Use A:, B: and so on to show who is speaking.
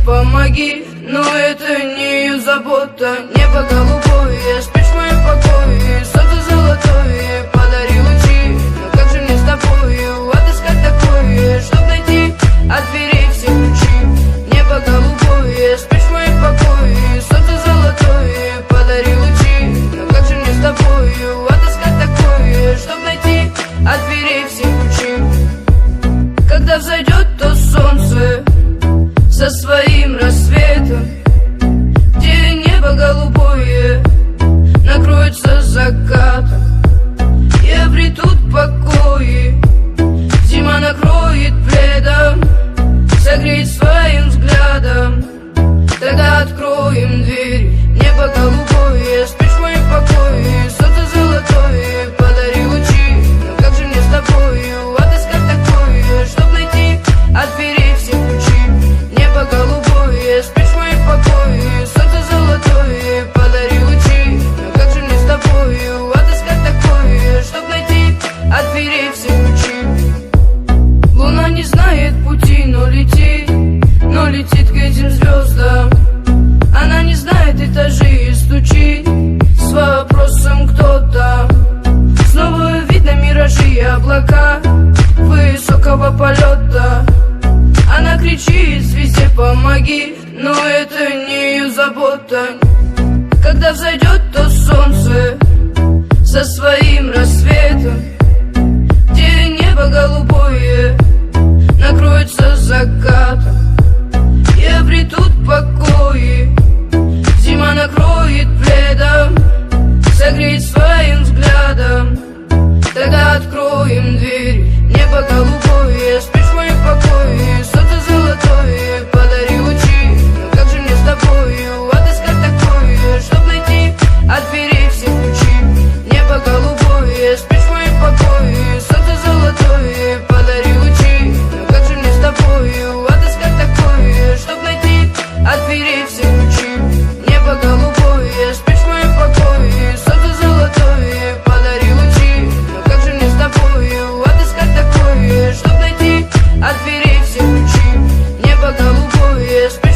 A: помоги. Но это не ее забота. Небо голубое, спишь в моем покое. Солнце золотое, подари лучи. Но как же мне с тобою отыскать такое, чтоб найти от дверей все ключи? Небо голубое, спишь в моем покое. Солнце золотое, подари лучи. Но как же мне с тобою отыскать такое, чтоб найти от дверей все ключи? Когда взойдет то солнце со своим рассветом, где небо голубое накроется закатом, и обретут покои, зима накроет пледом, согреет своим взглядом. Тогда откроем дверь. Небо голубое, спишь в моем покое. Солнце золотое, подари лучи. Но как же мне с тобою отыскать такое, чтоб найти от дверей все ключи? Небо голубое, спишь в моем покое. Солнце золотое, подари лучи. Но как же мне с тобою отыскать такое, чтоб найти от дверей все ключи? Луна не знает пути, но летит к этим звездам. Она не знает этажей и стучит с вопросом «Кто там?». Снова видно миражи и облака высокого полета. Она кричит звезде помоги, но это не ее забота. Когда взойдет то солнце со своим рассветом, где небо голубое накроется закатом, и обретут покои, зима накроет пледом, согреет своим взглядом. Тогда откроем дверь. Небо голубое, спишь в моем покое. Солнце золотое, подари лучи. Но как же мне с тобою отыскать такое, чтоб найти от дверей все ключи? Небо голубое, спишь в моем покое. Солнце золотое, подари лучи. Но как же мне с тобою отыскать такое, чтоб найти от дверей все ключи? Небо голубое, спишь в моем покое. Солнце золотое, подари лучи. Но как же мне с тобою отыскать такое, чтоб найти от дверей все ключи? Небо голубое, спишь